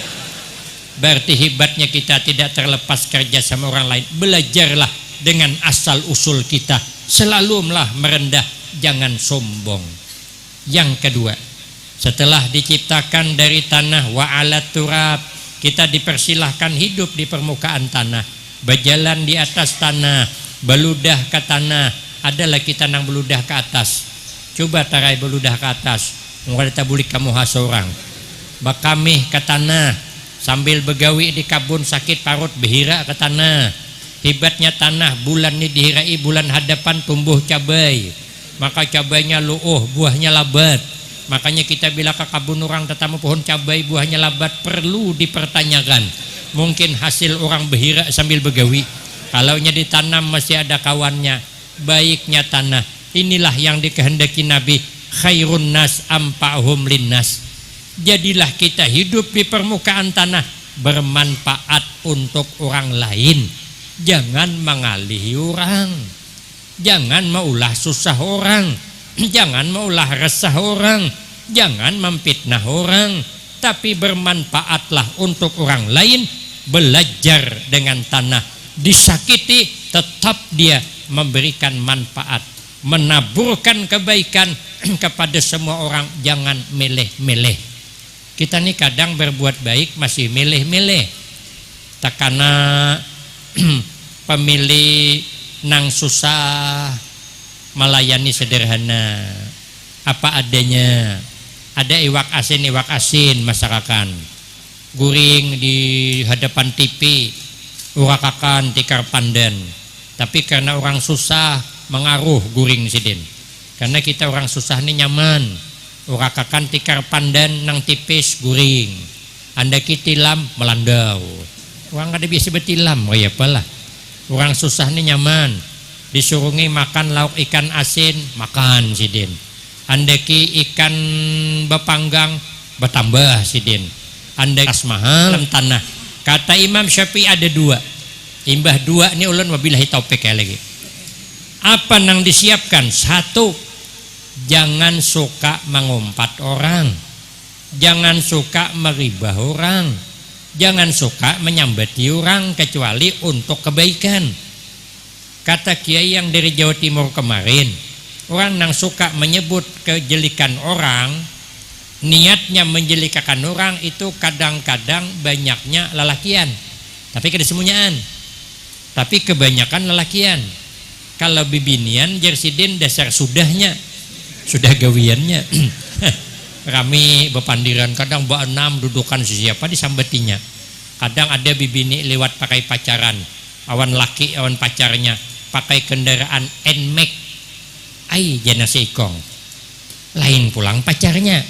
Berarti hebatnya kita tidak terlepas kerja sama orang lain. Belajarlah dengan asal usul kita, selalulah merendah, jangan sombong. Yang kedua, setelah diciptakan dari tanah wa alat turab, kita dipersilahkan hidup di permukaan tanah, berjalan di atas tanah, beludah ke tanah. Adalah kita nang beludah ke atas. Coba tarai beludah ke atas, mungkin tabulik kamu seorang bakamih ke tanah sambil begawi di kabun sakit parut behira ke tanah. Hebatnya tanah, bulan ini dihirai bulan hadapan tumbuh cabai, maka cabainya luuh, buahnya labat. Makanya kita bila ke kabun orang tetamu pohon cabai buahnya labat perlu dipertanyakan. Mungkin hasil orang behira sambil begawi. Kalaunya ditanam masih ada kawannya. Baiknya tanah, inilah yang dikehendaki Nabi, khairun nas ampa'hum linnas. Jadilah kita hidup di permukaan tanah bermanfaat untuk orang lain. Jangan mengalihi orang, jangan maulah susah orang, jangan maulah resah orang, jangan memfitnah orang, tapi bermanfaatlah untuk orang lain. Belajar dengan tanah, disakiti tetap dia memberikan manfaat, menaburkan kebaikan kepada semua orang. Jangan milih-milih. Kita nih kadang berbuat baik masih milih-milih. Takana pemilih nang susah, melayani sederhana apa adanya. Ada iwak asin masyarakat guring di hadapan TV, urakakan tikar pandan. Tapi karena orang susah mengaruh guring sidin. Karena kita orang susah ini nyaman, urakakan tikar pandan nang tipis guring. Anda kitilam melandau. Orang kada biasa betilam, oh ya apalah. Orang susah ini nyaman, disurungi makan lauk ikan asin, makan sidin. Andeki ikan bepanggang bertambah sidin. Andeki as mahal dalam tanah. Kata Imam Syafi'i ada 2. Imbah 2 ini ulun wabillahi taufik ya lagi. Apa nang disiapkan? 1, jangan suka mengumpat orang, jangan suka meribah orang, jangan suka menyambati orang kecuali untuk kebaikan. Kata kiai yang dari Jawa Timur kemarin, orang yang suka menyebut kejelekan orang, niatnya menjelikakan orang itu kadang-kadang banyaknya lelakian, tapi kedesemunyaan, tapi kebanyakan lelakian. Kalau bibinian jersidin dasar sudah gawiannya rami bepandiran, kadang enam dudukan siapa disambatinya. Kadang ada bibini lewat pakai pacaran, awan laki awan pacarnya pakai kendaraan NMAX, ai jana seikong lain pulang pacarnya.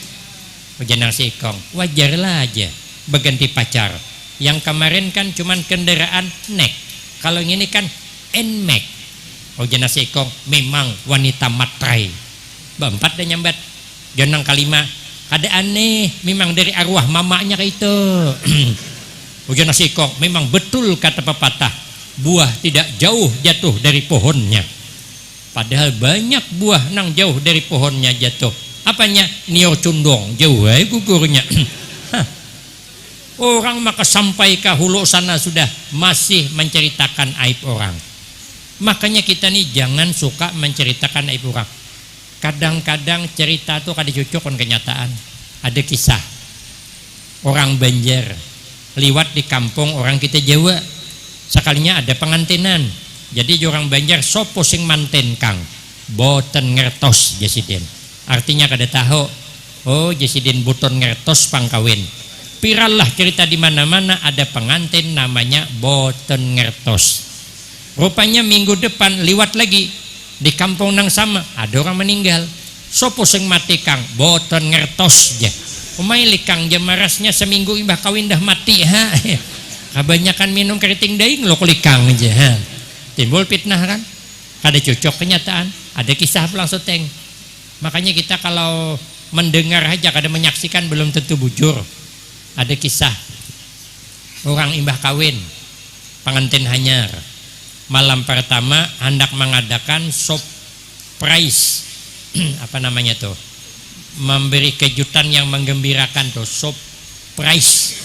Ujanang si Ikong, wajarlah aja berganti pacar. Yang kemarin kan cuman kendaraan nek, kalau ini kan nmek. Ujanang si Ikong, memang wanita matrai. Bempat dan nyambat. Jonang kalima, ada aneh, memang dari arwah mamanya kayak itu. Ujanang si Ikong, memang betul kata pepatah, buah tidak jauh jatuh dari pohonnya. Padahal banyak buah nang jauh dari pohonnya jatuh. Apanya? Nior cundong, jauh gugurnya. Orang maka sampai ke hulu sana sudah masih menceritakan aib orang. Makanya kita nih jangan suka menceritakan aib orang. Kadang-kadang cerita tuh kada cocok dengan kenyataan. Ada kisah orang Banjar liwat di kampung orang kita Jawa. Sekalinya ada pengantinan. Jadi orang Banjar sopo sing manten kang boten ngertos jesiden. Artinya kada tahu. Oh jesiden boten ngertos pangkawin. Pirallah cerita di mana-mana ada pengantin namanya boten ngertos. Rupanya minggu depan liwat lagi di kampung nang sama ada orang meninggal. Sopo sing mati kang boten ngertos je. Umaili kang jamarasnya seminggu imbah kawin dah mati ha. Kebanyakan minum keriting daing lo kulikang aja ha. Timbul fitnah kan, ada cocok kenyataan, ada kisah pulang soteng. Makanya kita kalau mendengar aja, kada menyaksikan belum tentu bujur. Ada kisah orang imbah kawin, pengantin hanyar. Malam pertama hendak mengadakan surprise, apa namanya tuh, memberi kejutan yang menggembirakan tuh, surprise,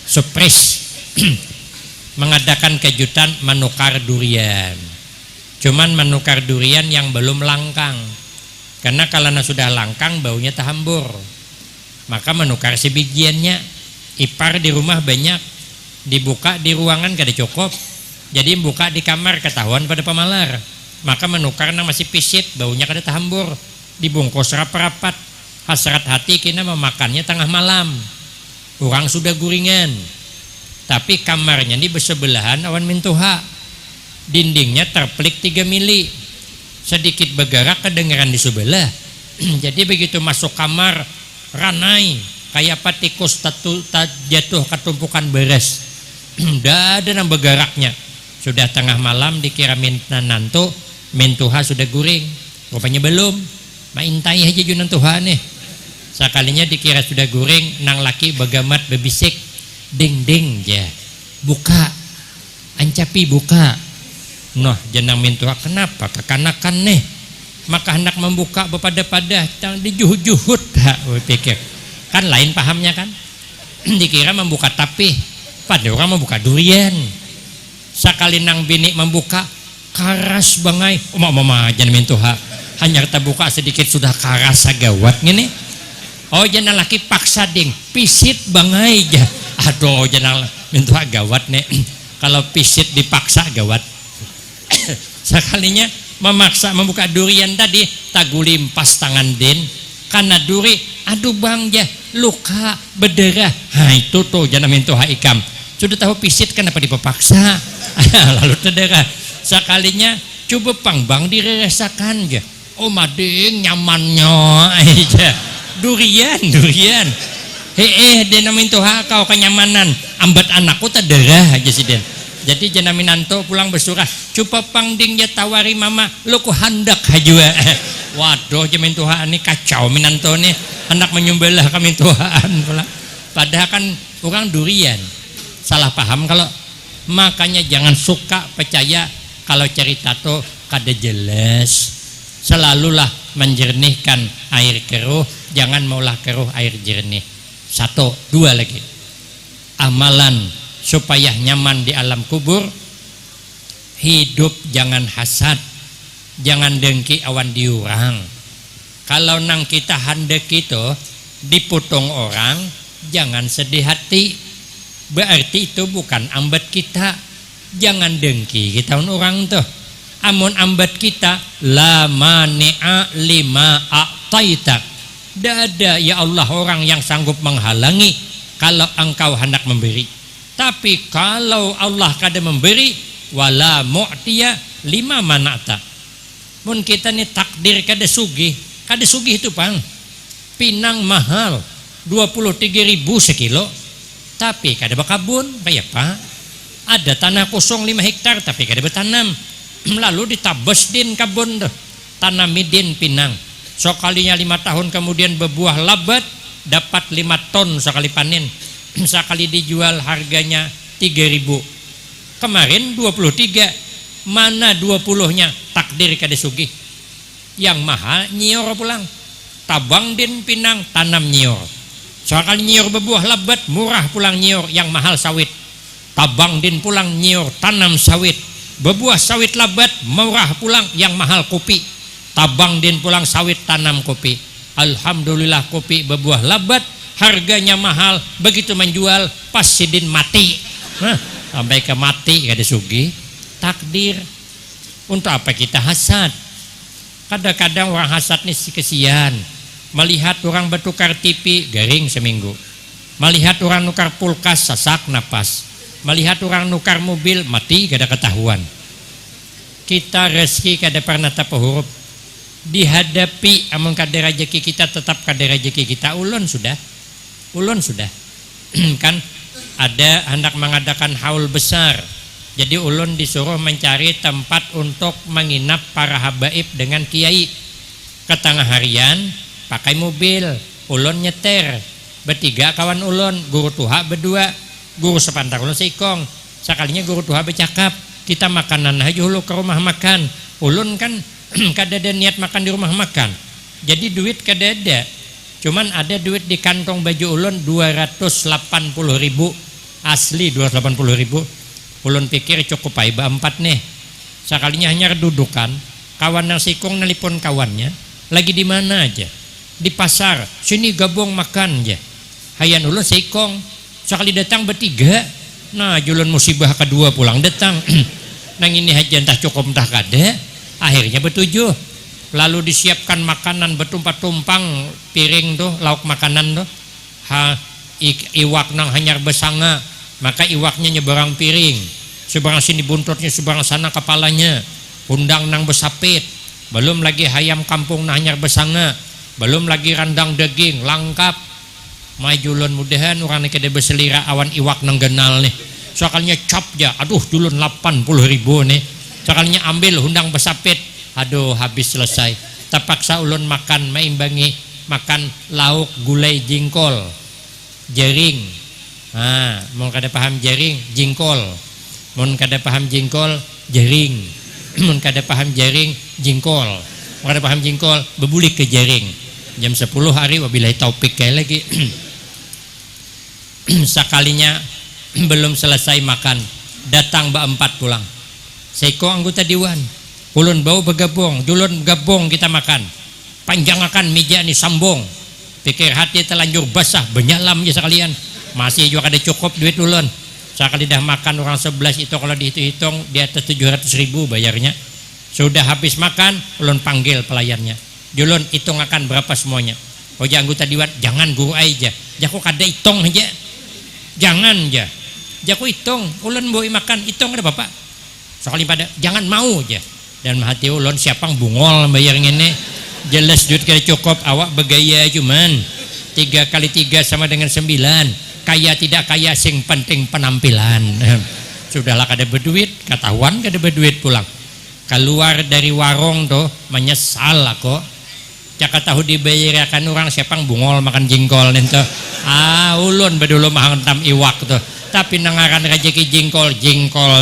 surprise. Mengadakan kejutan menukar durian. Cuman menukar durian yang belum langkang. Karena kalau sudah langkang baunya tahambur. Maka menukar sebijiannya. Ipar di rumah banyak, dibuka di ruangan kada cukup. Jadi buka di kamar ketahuan pada pemalar. Maka menukar nang masih pisit, baunya kada tahambur. Dibungkus rapat-rapat. Hasrat hati kena memakannya tengah malam. Orang sudah guringan. Tapi kamarnya ini bersebelahan awan mintuha. Dindingnya terpelik 3 mili. Sedikit bergerak kedengaran di sebelah. Jadi begitu masuk kamar, ranai kayak apa tikus jatuh ke tumpukan beres. Dah ada nang bergeraknya. Sudah tengah malam dikira nanto, mintuha sudah guring. Rupanya belum. Maintai aja junan Tuhan nih. Sekalinya dikira sudah guring, nang laki begamat bebisik. Ding ding ya, buka, ancapi buka. Noh jenang mintuha kenapa kekanakan nih? Maka hendak membuka bepada-pada, dijuhut-juhut. Pikir kan lain pahamnya kan? Dikira membuka tapi pada orang membuka durian. Sekali nang bini membuka karas bangai. Mama jangan mintuha, hanya kita buka sedikit sudah karas agawat gini. Oh jangan laki paksa ding, pisit bangai ja. Aduh jangan mintuha gawat nih. Kalau pisit dipaksa gawat. Sekalinya memaksa membuka durian tadi tagulimpas tangan din karena duri. Aduh bang ya luka berdarah. Nah itu tuh jangan mintuha ikam. Sudah tahu pisit kenapa dipaksa. Lalu terdarah. Sekalinya coba pang bang diresakan ya. Oh mading nyamannya aja. Durian. Dia mintuha kau kenyamanan. Ambat anakku terdarah aja sih den. Jadi jana minanto pulang bersurah, coba pangding ya tawari mama, lo ku hendak hajua. Waduh jamin Tuhan ini kacau minanto nih, hendak menyembelih kami Tuhan pula. Padahal kan orang durian. Salah paham kalau makanya jangan suka percaya kalau cerita tuh kada jelas. Selalulah menjernihkan air keruh, jangan maulah keruh air jernih. 1, 2 lagi. Amalan supaya nyaman di alam kubur, hidup jangan hasad, jangan dengki awan diurang. Kalau nang kita handek itu diputung orang, jangan sedih hati, berarti itu bukan ambat kita. Jangan dengki kita orang tuh. Amun ambat kita la mani'a lima a'taita, tidak ada ya Allah orang yang sanggup menghalangi kalau engkau hendak memberi. Tapi kalau Allah kada memberi, wala mu'tiya lima manata. Mun kita ni takdir kada sugih, kada sugih itu pang. Pinang mahal 23.000 sekilo, tapi kada bakabun kayak pak. Ada tanah kosong 5 hektar tapi kada bertanam. Lalu ditabes din kabun tuh, tanamidin pinang. Sekalinya 5 tahun kemudian berbuah lebat, dapat 5 ton sekali panen. Sekali dijual harganya 3.000. Kemarin 23, mana 20-nya takdir kada sugih. Yang mahal nyior pulang. Tabang din pinang, tanam nyior. Sekali nyior berbuah lebat, murah pulang nyior, yang mahal sawit. Tabang din pulang nyior, tanam sawit. Berbuah sawit lebat, murah pulang, yang mahal kopi. Tabang din pulang sawit, tanam kopi. Alhamdulillah kopi berbuah lebat, harganya mahal, begitu menjual pas sidin mati. Sampai ke mati kada sugih. Takdir. Untuk apa kita hasad? Kadang-kadang orang hasad nih kesian. Melihat orang bertukar TV garing seminggu, melihat orang nukar pulkas sasak napas, melihat orang nukar mobil mati kada ketahuan. Kita rezeki kada pernah tapahurup. Dihadapi amun kada rezeki kita tetap kada rezeki kita. Ulun sudah kan ada hendak mengadakan haul besar. Jadi ulun disuruh mencari tempat untuk menginap para habaib dengan kiai. Ke tengah harian pakai mobil, ulun nyeter, bertiga kawan ulun, guru tuha berdua, guru sepantar ulun seikong. Sekalinya guru tuha bercakap, kita makanan aja dulu ke rumah makan. Ulun kan kada ada niat makan di rumah makan, jadi duit kada ada. Cuman ada duit di kantong baju ulun 280.000 asli 280.000. Ulun pikir cukup aja 4 nih. Sekalinya hanya dudukan, kawan yang seikong nelipon kawannya, lagi di mana aja? Di pasar, sini gabung makan aja. Hayan ulun seikong, sekali datang bertiga. Nah julun musibah kedua pulang datang. Nang ini aja entah cukup entah kada. Akhirnya bertujuh. Lalu disiapkan makanan bertumpah-tumpang piring tuh, lauk makanan tuh. Iwak nang hanyar besanga, maka iwaknya nyebarang piring. Sebarang sini buntutnya, sebarang sana kepalanya. Undang nang besapit. Belum lagi hayam kampung nang hanyar besanga. Belum lagi randang daging lengkap. Majulun mudahan orang ini kada berselira awan iwak nang genal nih. Soalnya cap ya, aduh julun 80.000 nih. Soalnya ambil hundang besapit, aduh habis selesai. Terpaksa ulun makan meimbangi makan lauk gulai jingkol, jaring. Mau kada paham jaring, jingkol. Mau kada paham jingkol, jaring. Mau kada paham jaring, jingkol. Mau kada paham jingkol, bebulik ke jaring. Jam 10 hari wabillahi taufik kayak lagi. Sekalinya belum selesai makan, datang Mbak 4 pulang. Seiko anggota dewan, ulun bau bergabung, julun gabung kita makan. Panjangkan meja nih sambung. Pikir hati telanjur basah, benyalam aja sekalian. Masih juga ada cukup duit ulun. Sekali dah makan orang 11 itu kalau dihitung di atas 700.000 bayarnya. Sudah habis makan, ulun panggil pelayannya. Julun hitung akan berapa semuanya. Oh ya anggota dewan, jangan guru aja. Jaku kada hitung aja. Jangan aja. Jaku hitung, ulun boi makan, hitung ada bapak. Soalnya pada jangan mau aja. Dan hati ulun siapang bungol bayar ngene. Jelas duit kada cukup, awak bergaya cuman 3 kali 3 sama dengan 9. Kaya tidak kaya sing penting penampilan. Sudahlah kada berduit, ketahuan kada berduit pulang. Keluar dari warung tuh menyesal aku. Caka tahu dibayarkan orang siapang bungol makan jengkol nento. Ulun bedulu mahantam iwak tuh. Tapi nangaran rezeki jengkol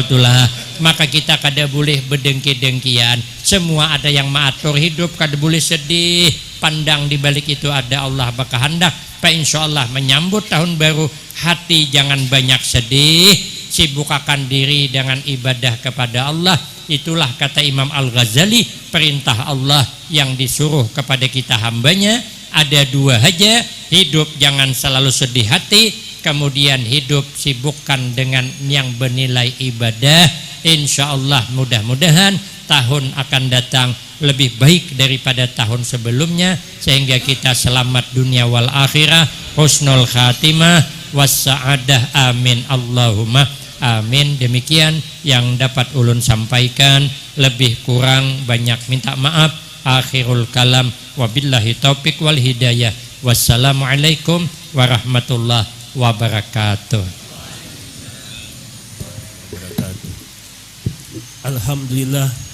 tulah. Maka kita kada boleh berdengki-dengkian. Semua ada yang mengatur hidup, kada boleh sedih. Pandang di balik itu ada Allah berkehendak. Pak insyaallah menyambut tahun baru, hati jangan banyak sedih. Sibukkan diri dengan ibadah kepada Allah. Itulah kata Imam Al-Ghazali, perintah Allah yang disuruh kepada kita hambanya ada 2 aja. Hidup jangan selalu sedih hati, kemudian hidup sibukkan dengan yang bernilai ibadah. Insyaallah mudah-mudahan tahun akan datang lebih baik daripada tahun sebelumnya, sehingga kita selamat dunia wal akhirah, husnul khatimah wassa'adah, amin Allahumma amin. Demikian yang dapat ulun sampaikan, lebih kurang banyak minta maaf. akhirul kalam, wabillahi taufik wal hidayah. Wassalamualaikum warahmatullahi wabarakatuh. Alhamdulillah.